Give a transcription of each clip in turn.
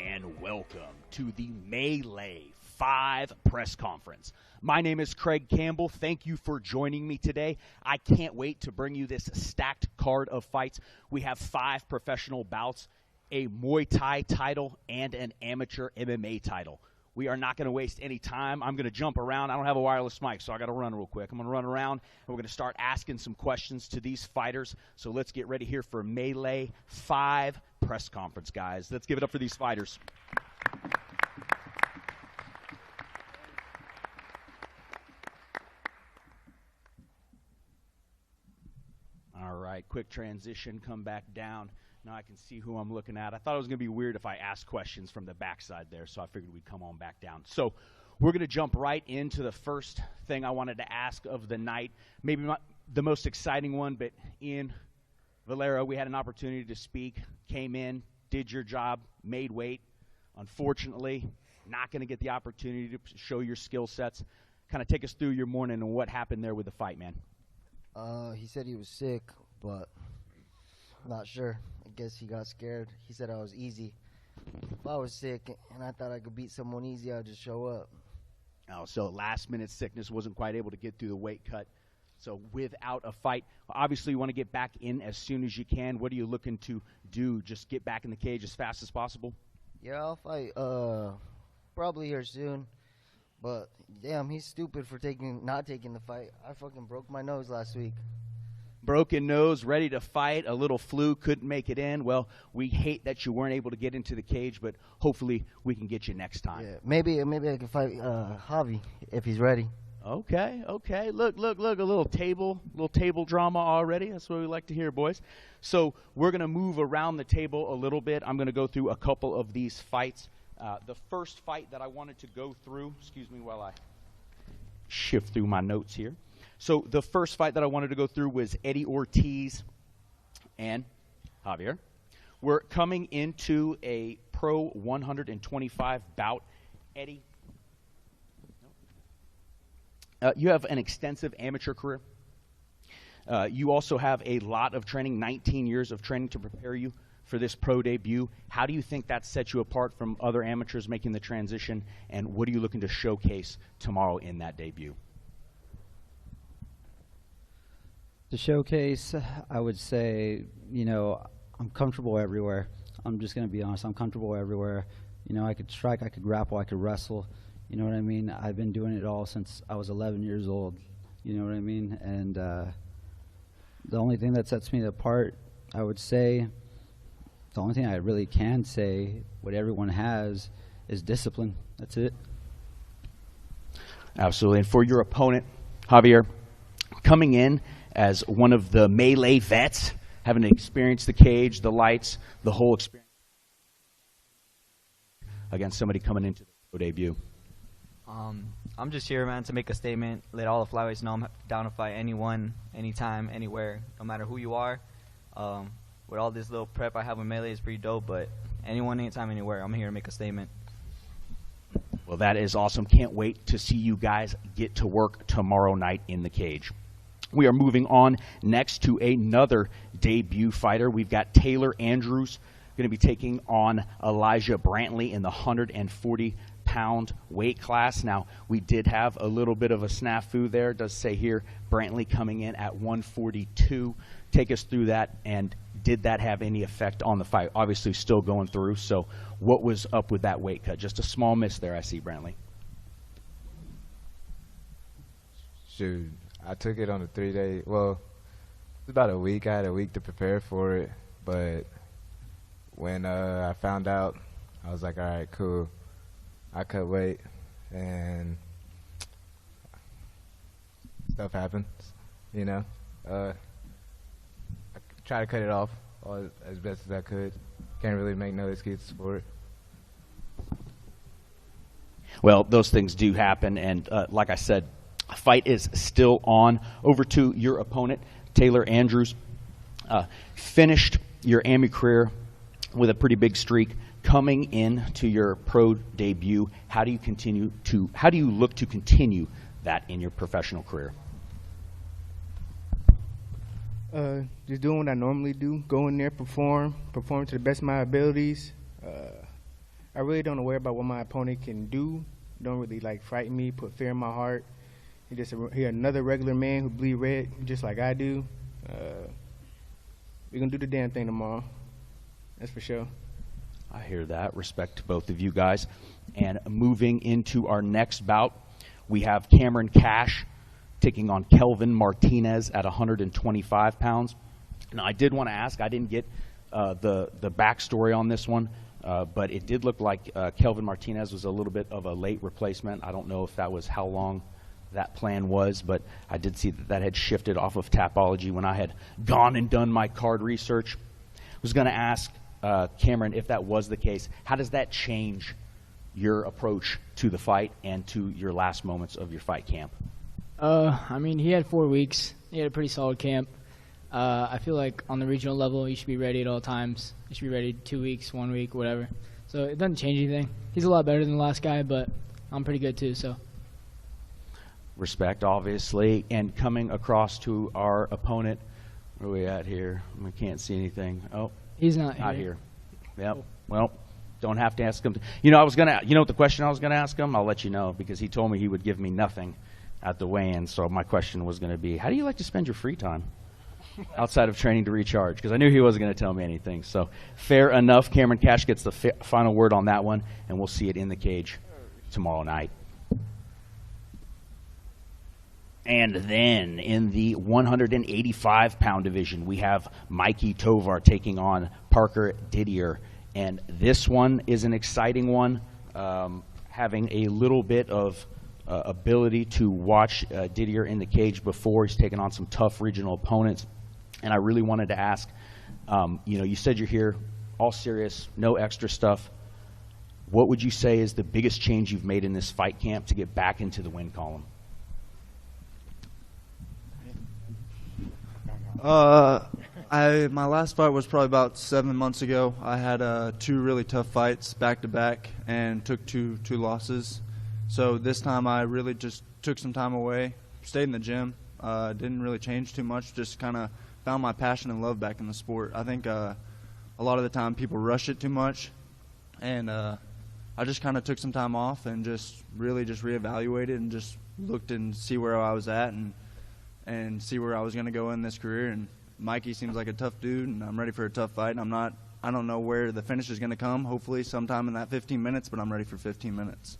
and welcome to the Melee 5 press conference. My name is Craig Campbell. Thank you for joining me today. I can't wait to bring you this stacked card of fights. We have 5 professional bouts, a Muay Thai title, and an amateur MMA title. We are not going to waste any time. I'm going to jump around. I don't have a wireless mic, so I got to run real quick. I'm going to run around, and we're going to start asking some questions to these fighters. So let's get ready here for Melee 5 press conference, guys. Let's give it up for these fighters. All right, quick transition, come back down. Now I can see who I'm looking at. I thought it was going to be weird if I asked questions from the backside there, so I figured we'd come on back down. So we're going to jump right into the first thing I wanted to ask of the night. Maybe not the most exciting one, but Ian Valera, we had an opportunity to speak, came in, did your job, made weight. Unfortunately, not going to get the opportunity to show your skill sets. Kind of take us through your morning and what happened there with the fight, man. He said he was sick, but not sure. I guess he got scared. He said I was easy. If I was sick and I thought I could beat someone easy, I'd just show up. Oh, so last-minute sickness, wasn't quite able to get through the weight cut. So without a fight, obviously you want to get back in as soon as you can. What are you looking to do? Just get back in the cage as fast as possible? Yeah, I'll fight probably here soon. But, damn, he's stupid for not taking the fight. I fucking broke my nose last week. Broken nose, ready to fight, a little flu, couldn't make it in. Well, we hate that you weren't able to get into the cage, but hopefully we can get you next time. Yeah, maybe I can fight Javi if he's ready. Okay. Look, a little table drama already. That's what we like to hear, boys. So we're going to move around the table a little bit. I'm going to go through a couple of these fights. The first fight that I wanted to go through, excuse me while I shift through my notes here. So the first fight that I wanted to go through was Eddie Ortiz and Javier. We're coming into a pro 125 bout. Eddie, you have an extensive amateur career. You also have a lot of training, 19 years of training to prepare you for this pro debut. How do you think that sets you apart from other amateurs making the transition, and what are you looking to showcase tomorrow in that debut? To showcase, I would say, I'm comfortable everywhere. I'm just going to be honest. I'm comfortable everywhere. I could strike, I could grapple, I could wrestle. You know what I mean? I've been doing it all since I was 11 years old. You know what I mean? And the only thing that sets me apart, I would say, the only thing I really can say, what everyone has, is discipline. That's it. Absolutely. And for your opponent, Javier, coming in as one of the Melee vets, having experienced the cage, the lights, the whole experience against somebody coming into the debut. I'm just here, man, to make a statement, let all the flyweights know I'm down to fight anyone, anytime, anywhere, no matter who you are. With all this little prep I have with Melee, it's pretty dope, but anyone, anytime, anywhere, I'm here to make a statement. Well, that is awesome. Can't wait to see you guys get to work tomorrow night in the cage. We are moving on next to another debut fighter. We've got Taylor Andrews going to be taking on Elijah Brantley in the 140-pound weight class. Now, we did have a little bit of a snafu there. It does say here Brantley coming in at 142. Take us through that, and did that have any effect on the fight? Obviously still going through, so what was up with that weight cut? Just a small miss there, I see, Brantley. Shoot, I took it on a 3-day, well, it was about a week. I had a week to prepare for it, but when I found out, I was like, all right, cool. I cut weight, and stuff happens, I try to cut it off as best as I could. Can't really make no excuses for it. Well, those things do happen, and like I said, fight is still on. Over to your opponent, Taylor Andrews. Finished your AMI career with a pretty big streak. Coming in to your pro debut, how do you look to continue that in your professional career? Just doing what I normally do. Go in there, perform to the best of my abilities. I really don't worry about what my opponent can do. Don't really like frighten me, put fear in my heart. He another regular man who bleed red just like I do. We're gonna do the damn thing tomorrow. That's for sure. I hear that. Respect to both of you guys. And moving into our next bout, we have Cameron Cash taking on Kelvin Martinez at 125 pounds. Now, I did want to ask, I didn't get the backstory on this one, but it did look like Kelvin Martinez was a little bit of a late replacement. I don't know if that was how long that plan was, but I did see that that had shifted off of Tapology when I had gone and done my card research. I was going to ask Cameron, if that was the case, how does that change your approach to the fight and to your last moments of your fight camp? I mean, he had 4 weeks. He had a pretty solid camp. I feel like on the regional level, he should be ready at all times. He should be ready 2 weeks, 1 week, whatever. So it doesn't change anything. He's a lot better than the last guy, but I'm pretty good too. So Respect, obviously. And coming across to our opponent, where are we at here? We can't see anything. Oh, he's not here. not here. Yep. Well, don't have to ask him. You know what the question I was going to ask him? I'll let you know, because he told me he would give me nothing at the weigh-in. So my question was going to be, how do you like to spend your free time outside of training to recharge? Because I knew he wasn't going to tell me anything. So fair enough. Cameron Cash gets the final word on that one, and we'll see it in the cage tomorrow night. And then in the 185-pound division, we have Mikey Tovar taking on Parker Diddier. And this one is an exciting one, having a little bit of ability to watch Diddier in the cage before. He's taken on some tough regional opponents. And I really wanted to ask, you said you're here all serious, no extra stuff. What would you say is the biggest change you've made in this fight camp to get back into the win column? My last fight was probably about 7 months ago. I had 2 really tough fights back to back and took two losses. So this time I really just took some time away, stayed in the gym, didn't really change too much, just kind of found my passion and love back in the sport. I think a lot of the time people rush it too much, and I just kind of took some time off and just reevaluated and just looked and see where I was at and see where I was going to go in this career. And Mikey seems like a tough dude, and I'm ready for a tough fight. I don't know where the finish is going to come, hopefully sometime in that 15 minutes, but I'm ready for 15 minutes.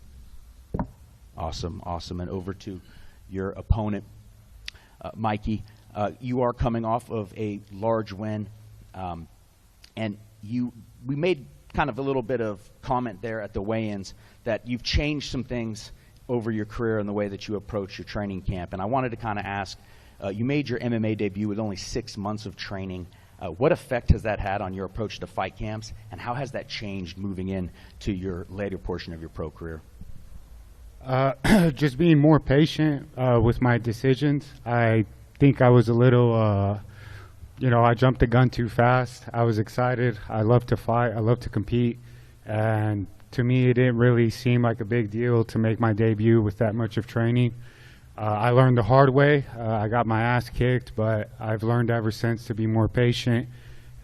Awesome. And over to your opponent, Mikey. You are coming off of a large win, and we made kind of a little bit of comment there at the weigh-ins that you've changed some things over your career in the way that you approach your training camp. And I wanted to kind of ask, you made your MMA debut with only 6 months of training. What effect has that had on your approach to fight camps, and how has that changed moving in to your later portion of your pro career? Just being more patient with my decisions. I think I was a little, I jumped the gun too fast. I was excited. I love to fight. I love to compete. And to me, it didn't really seem like a big deal to make my debut with that much of training. I learned the hard way. I got my ass kicked, but I've learned ever since to be more patient.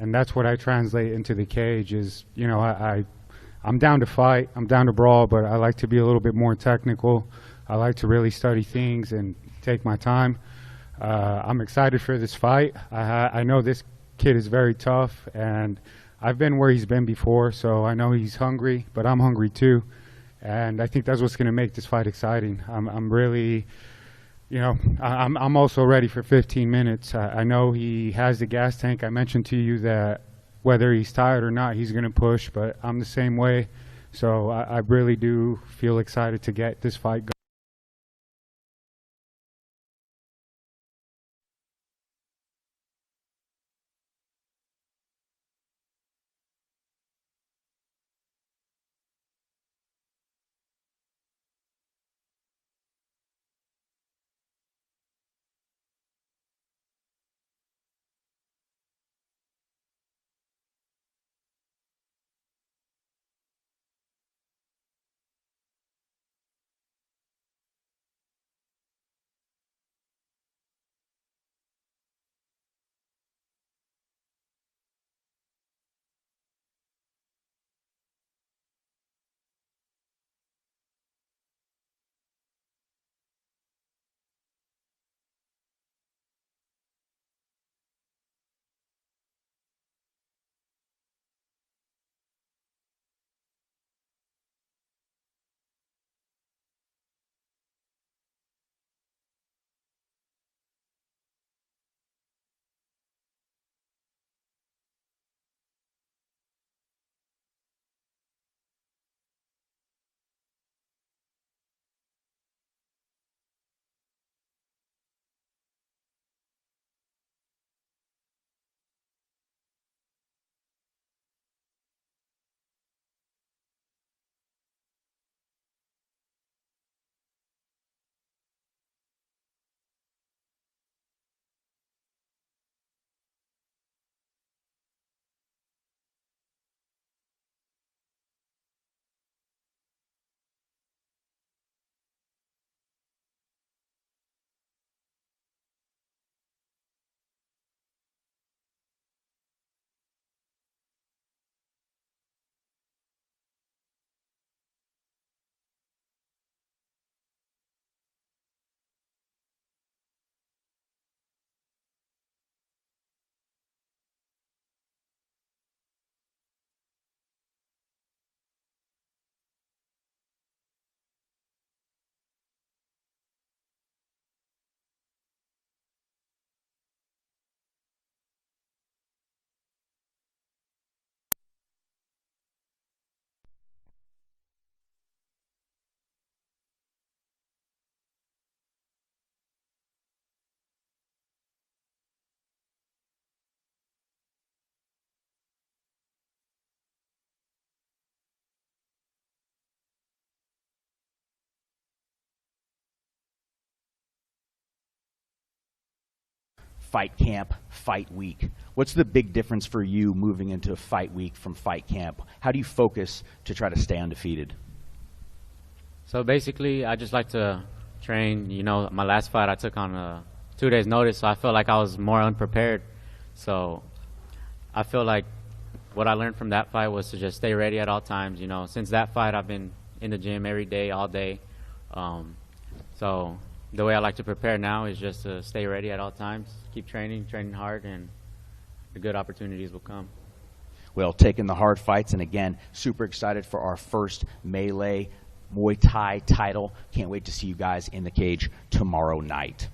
And that's what I translate into the cage is, I'm down to fight, I'm down to brawl, but I like to be a little bit more technical. I like to really study things and take my time. I'm excited for this fight. I know this kid is very tough, and I've been where he's been before, so I know he's hungry, but I'm hungry too. And I think that's what's going to make this fight exciting. I'm really, I'm also ready for 15 minutes. I know he has the gas tank. I mentioned to you that whether he's tired or not, he's going to push, but I'm the same way. So I really do feel excited to get this fight going. fight camp, fight week. What's the big difference for you moving into fight week from fight camp? How do you focus to try to stay undefeated? So basically, I just like to train. You know, my last fight I took on 2 days' notice, so I felt like I was more unprepared. So I feel like what I learned from that fight was to just stay ready at all times. You know, since that fight, I've been in the gym every day, all day. So the way I like to prepare now is just to stay ready at all times, keep training hard, and the good opportunities will come. Well, taking the hard fights, and again, super excited for our first Melee Muay Thai title. Can't wait to see you guys in the cage tomorrow night.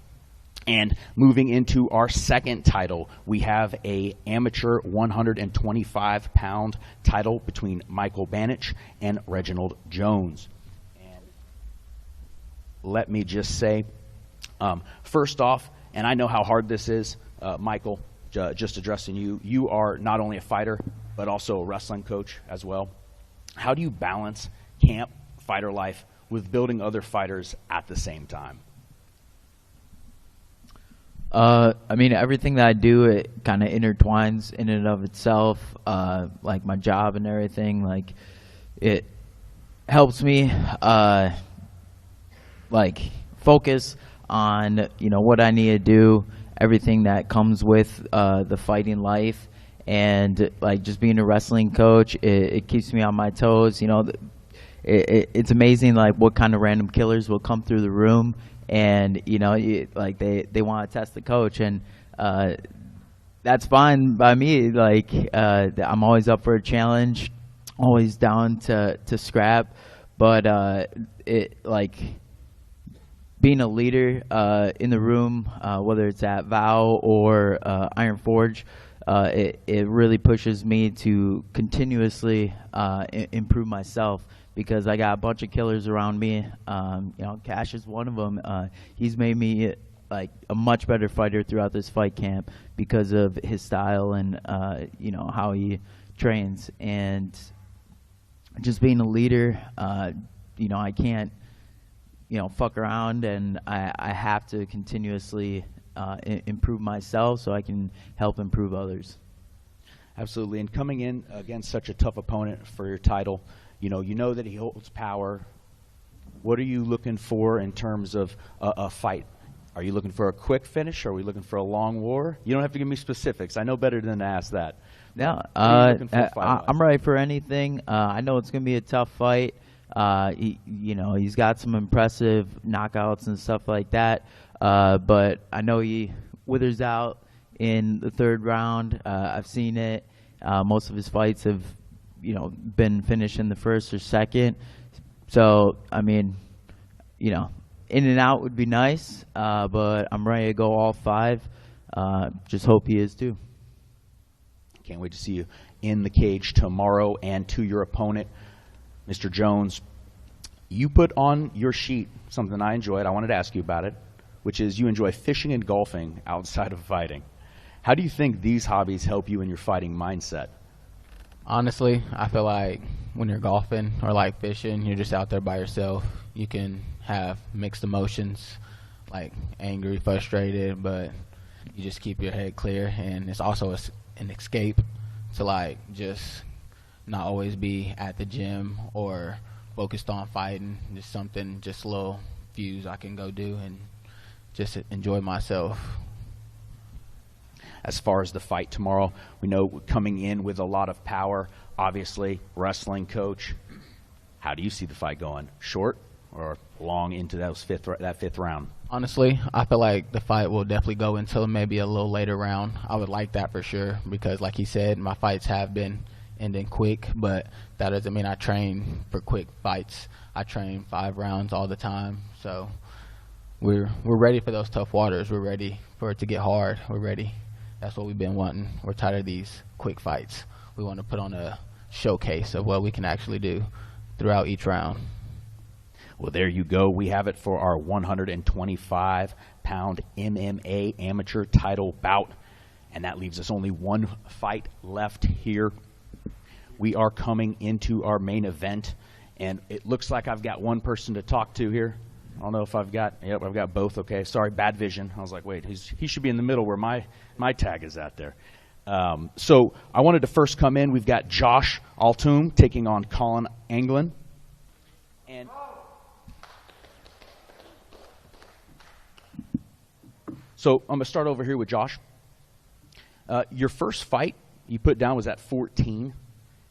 And moving into our second title, we have a amateur 125-pound title between Michael Bannach and Reginald Jones. And let me just say, first off, and I know how hard this is, Michael, just addressing you, you are not only a fighter, but also a wrestling coach as well. How do you balance camp, fighter life, with building other fighters at the same time? I mean, everything that I do, it kind of intertwines in and of itself, like my job and everything. Like, it helps me, like, focus on, you know, what I need to do, everything that comes with the fighting life. And, like, just being a wrestling coach, it keeps me on my toes. You know, it's amazing, like, what kind of random killers will come through the room. And, you know, like, they want to test the coach, and that's fine by me. Like, I'm always up for a challenge, always down to scrap. But like, being a leader in the room, whether it's at Vow or Iron Forge, it really pushes me to continuously improve myself. Because I got a bunch of killers around me. You know, Cash is one of them. He's made me like a much better fighter throughout this fight camp because of his style and you know, how he trains. And just being a leader, you know, I can't, you know, fuck around, and I have to continuously improve myself so I can help improve others. Absolutely. And coming in against such a tough opponent for your title, you know that he holds power. What are you looking for in terms of a fight? Are you looking for a quick finish? Or are we looking for a long war? You don't have to give me specifics. I know better than to ask that. No, I'm ready for anything. I know it's going to be a tough fight. You know, he's got some impressive knockouts and stuff like that. But I know he withers out in the third round. I've seen it. Most of his fights have, you know, been finished in the first or second. So, I mean, you know, in and out would be nice, but I'm ready to go all 5. Just hope he is too. Can't wait to see you in the cage tomorrow. And to your opponent, Mr. Jones, you put on your sheet something I enjoyed. I wanted to ask you about it, which is you enjoy fishing and golfing outside of fighting. How do you think these hobbies help you in your fighting mindset? Honestly, I feel like when you're golfing or like fishing, you're just out there by yourself. You can have mixed emotions, like angry, frustrated, but you just keep your head clear. And it's also an escape to, like, just not always be at the gym or focused on fighting. Just something, just a little fuse I can go do and just enjoy myself. As far as the fight tomorrow, we know coming in with a lot of power, obviously, wrestling coach. How do you see the fight going? Short or long into that fifth round? Honestly, I feel like the fight will definitely go until maybe a little later round. I would like that for sure because, like he said, my fights have been ending quick, but that doesn't mean I train for quick fights. I train 5 rounds all the time, so we're ready for those tough waters. We're ready for it to get hard. We're ready. That's what we've been wanting. We're tired of these quick fights. We want to put on a showcase of what we can actually do throughout each round. Well, there you go. We have it for our 125-pound MMA amateur title bout. And that leaves us only one fight left here. We are coming into our main event. And it looks like I've got one person to talk to here. I don't know if I've got. Yep, I've got both. Okay, sorry, bad vision. I was like, wait, he should be in the middle where my tag is at there. So I wanted to first come in. We've got Josh Altum taking on Colin Anglin. And so I'm going to start over here with Josh. Your first fight you put down was at 14.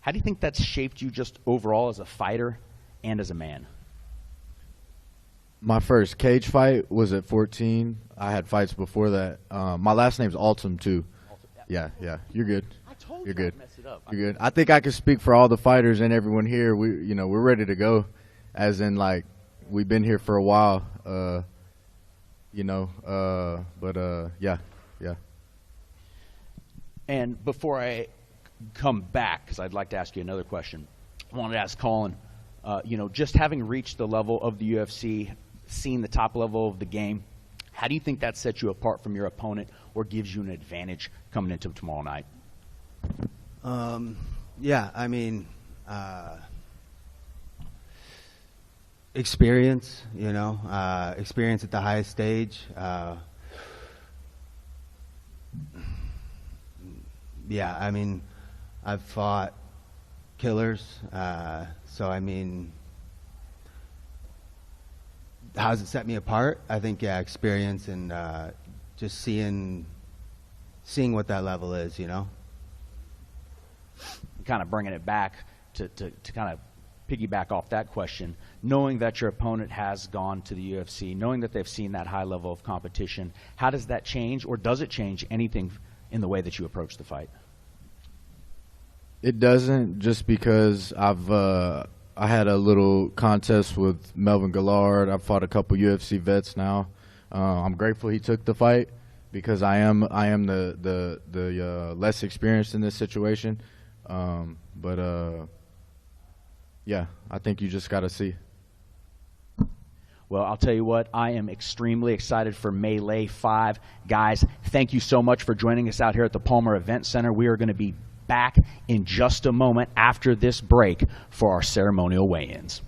How do you think that's shaped you just overall as a fighter and as a man? My first cage fight was at 14. I had fights before that. My last name's Altum, too. Yeah, you're good. I told you're you good. I'd mess it up. You're good. I think I can speak for all the fighters and everyone here. We're ready to go, as in like we've been here for a while. Yeah. And before I come back, because I'd like to ask you another question, I wanted to ask Colin, just having reached the level of the UFC, seen the top level of the game, how do you think that sets you apart from your opponent or gives you an advantage coming into tomorrow night? Experience, experience at the highest stage. I've fought killers, how does it set me apart? I think, experience and just seeing what that level is, Kind of bringing it back to kind of piggyback off that question, knowing that your opponent has gone to the UFC, knowing that they've seen that high level of competition, how does that change, or does it change anything in the way that you approach the fight? It doesn't, just because I had a little contest with Melvin Gillard. I've fought a couple UFC vets now. I'm grateful he took the fight because I am the less experienced in this situation. I think you just got to see. Well, I'll tell you what, I am extremely excited for Melee 5. Guys, thank you so much for joining us out here at the Palmer Event Center. We are going to be back in just a moment after this break for our ceremonial weigh-ins.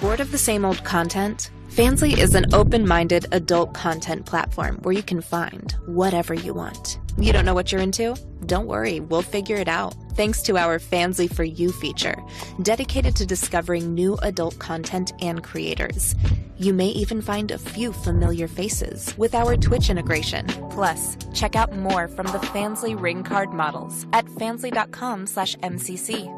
Bored of the same old content? Fansly is an open-minded adult content platform where you can find whatever you want. You don't know what you're into? Don't worry, we'll figure it out. Thanks to our Fansly for You feature, dedicated to discovering new adult content and creators. You may even find a few familiar faces with our Twitch integration. Plus, check out more from the Fansly ring card models at fansly.com/MCC.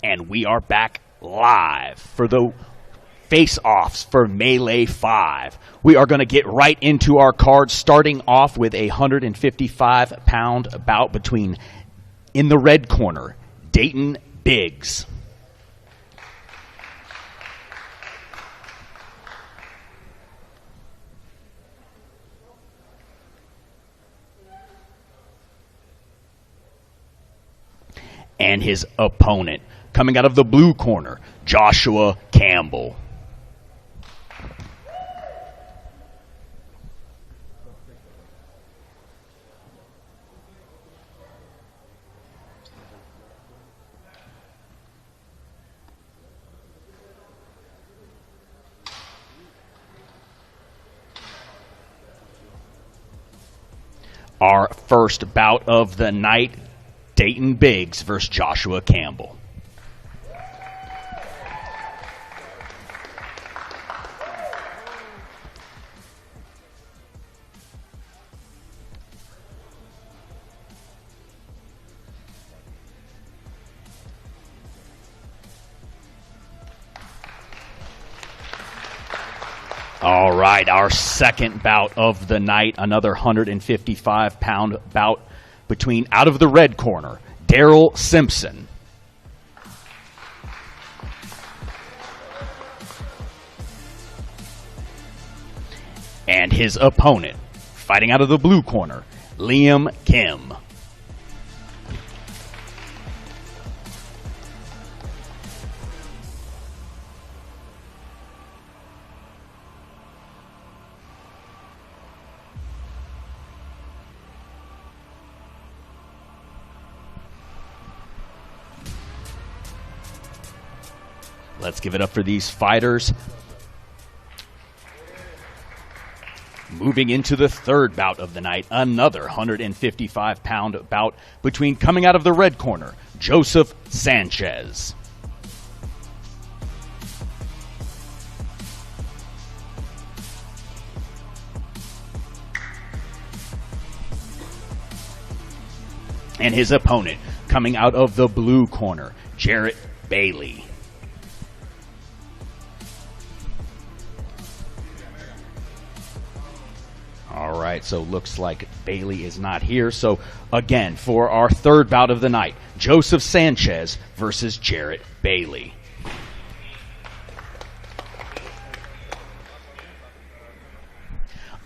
And we are back live for the face-offs for Melee 5. We are going to get right into our cards, starting off with a 155-pound bout between, in the red corner, Dayton Biggs. And his opponent, coming out of the blue corner, Joshua Campbell. Our first bout of the night, Dayton Biggs versus Joshua Campbell. All right, our second bout of the night, another 155-pound bout between, out of the red corner, Daryl Simpson. And his opponent, fighting out of the blue corner, Liam Kim. Let's give it up for these fighters. Moving into the third bout of the night, another 155-pound bout between, coming out of the red corner, Joseph Sanchez. And his opponent, coming out of the blue corner, Jarrett Bailey. All right, so looks like Bailey is not here. So again, for our third bout of the night, Joseph Sanchez versus Jarrett Bailey.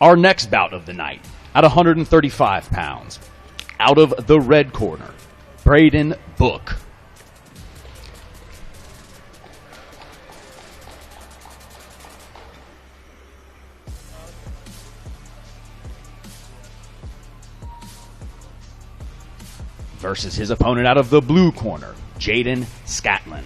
Our next bout of the night, at 135 pounds, out of the red corner, Braden Book. Versus his opponent out of the blue corner, Jaden Scatlin.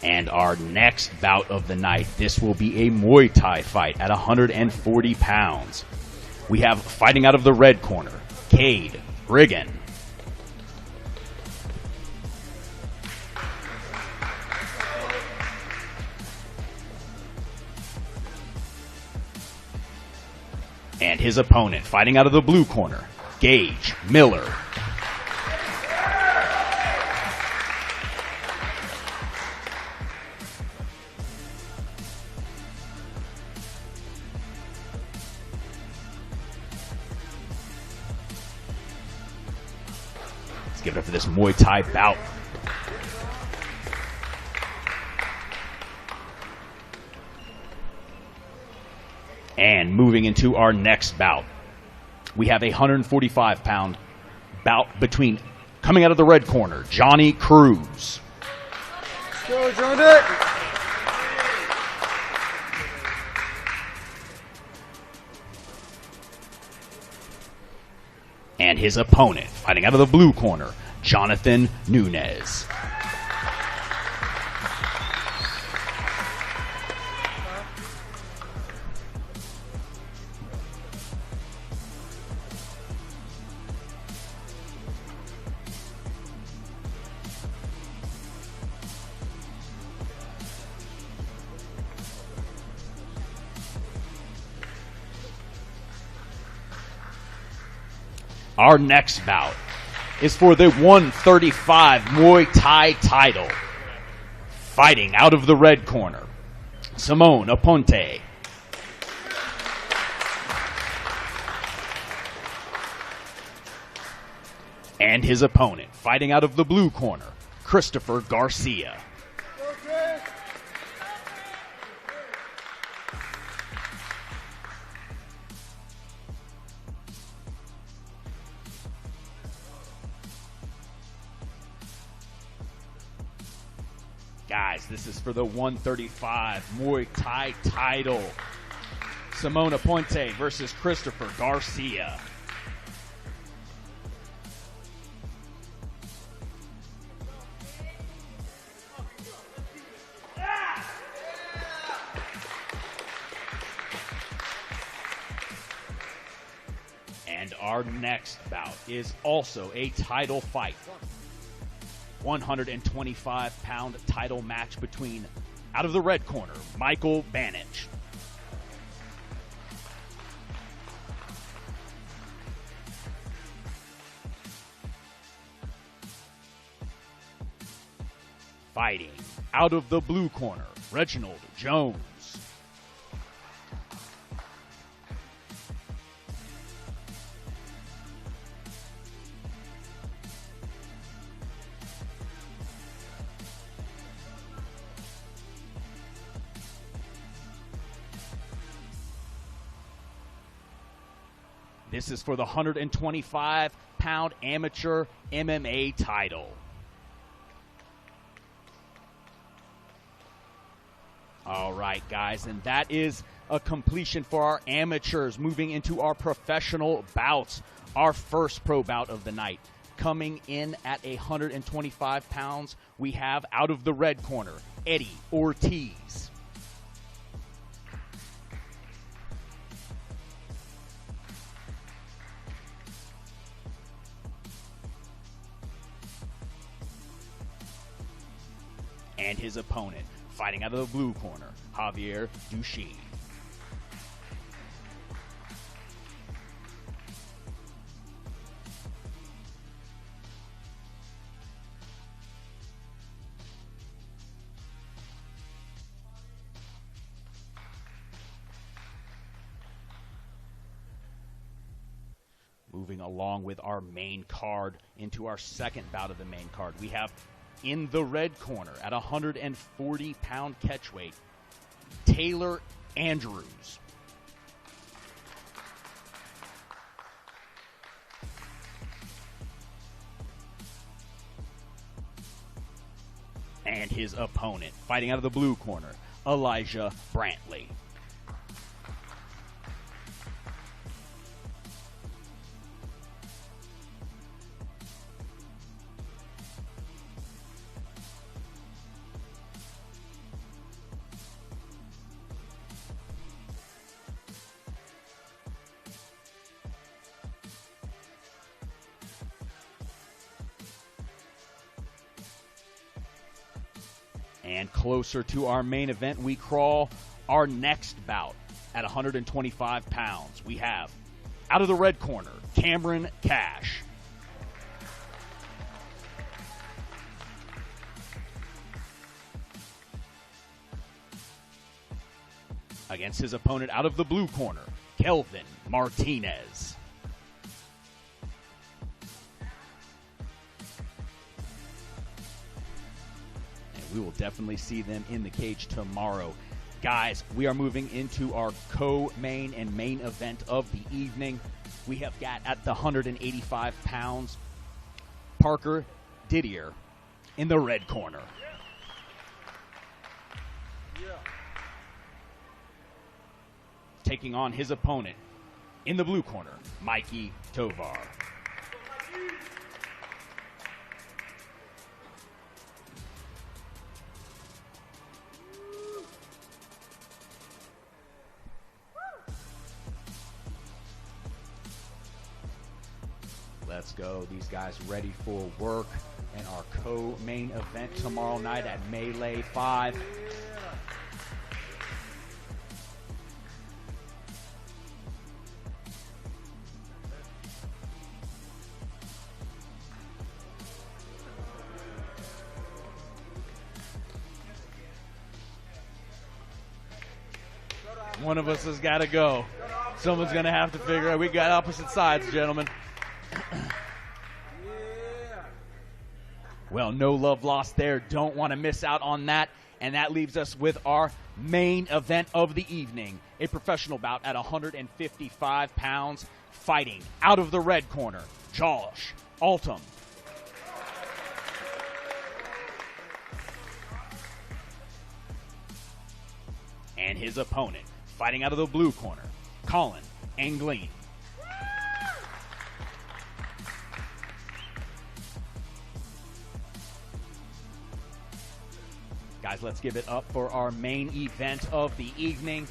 And our next bout of the night, this will be a Muay Thai fight at 140 pounds. We have, fighting out of the red corner, Cade Riggin. And his opponent, fighting out of the blue corner, Gage Miller. Give it up for this Muay Thai bout. And moving into our next bout, we have a 145-pound bout between, coming out of the red corner, Johnny Cruz. Go, Johnny! And his opponent, fighting out of the blue corner, Jonathan Nunez. Our next bout is for the 135 Muay Thai title. Fighting out of the red corner, Simone Aponte. And his opponent, fighting out of the blue corner, Christopher Garcia. Guys, this is for the 135 Muay Thai title. Simone Aponte versus Christopher Garcia. And our next bout is also a title fight. 125-pound title match between, out of the red corner, Michael Bannach. Fighting out of the blue corner, Reginald Jones. This is for the 125-pound amateur MMA title. All right, guys, and that is a completion for our amateurs. Moving into our professional bouts, our first pro bout of the night. Coming in at 125 pounds, we have out of the red corner, Eddie Ortiz. And his opponent, fighting out of the blue corner, Javier Duchenne. Moving along with our main card into our second bout of the main card, we have in the red corner at 140-pound catchweight, Taylor Andrews. And his opponent, fighting out of the blue corner, Elijah Brantley. And closer to our main event, we crawl our next bout at 125 pounds. We have, out of the red corner, Cameron Cash. Against his opponent out of the blue corner, Kelvin Martinez. We will definitely see them in the cage tomorrow. Guys, we are moving into our co-main and main event of the evening. We have got at the 185 pounds, Parker Diddier in the red corner. Taking on his opponent in the blue corner, Mikey Tovar. Let's go. These guys ready for work in our co-main event tomorrow night at Melee 5. One of us has got to go. Someone's going to have to figure out. We got opposite sides, gentlemen. Well, no love lost there. Don't want to miss out on that. And that leaves us with our main event of the evening, a professional bout at 155 pounds, fighting out of the red corner, Josh Altum. And his opponent, fighting out of the blue corner, Colin Angleen. Guys, let's give it up for our main event of the evening.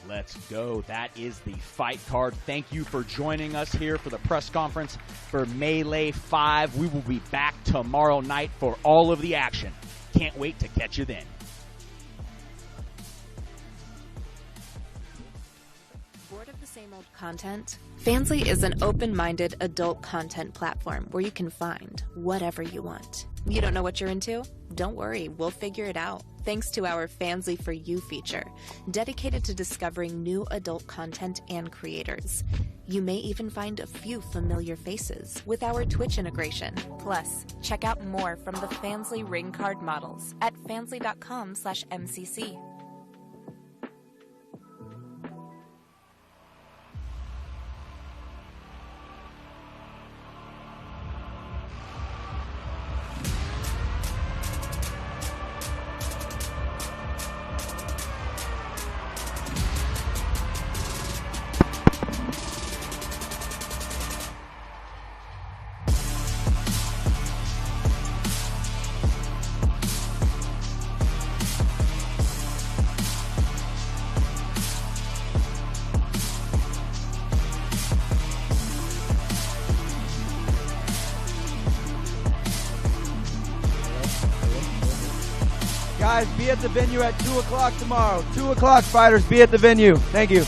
Let's go. That is the fight card. Thank you for joining us here for the press conference for Melee 5. We will be back tomorrow night for all of the action. Can't wait to catch you then. Bored of the same old content? Fansly is an open-minded adult content platform where you can find whatever you want. You don't know what you're into? Don't worry, we'll figure it out. Thanks to our Fansly for You feature, dedicated to discovering new adult content and creators. You may even find a few familiar faces with our Twitch integration. Plus, check out more from the Fansly ring card models at fansly.com/MCC. Guys, be at the venue at 2 o'clock tomorrow. 2 o'clock, fighters, be at the venue. Thank you.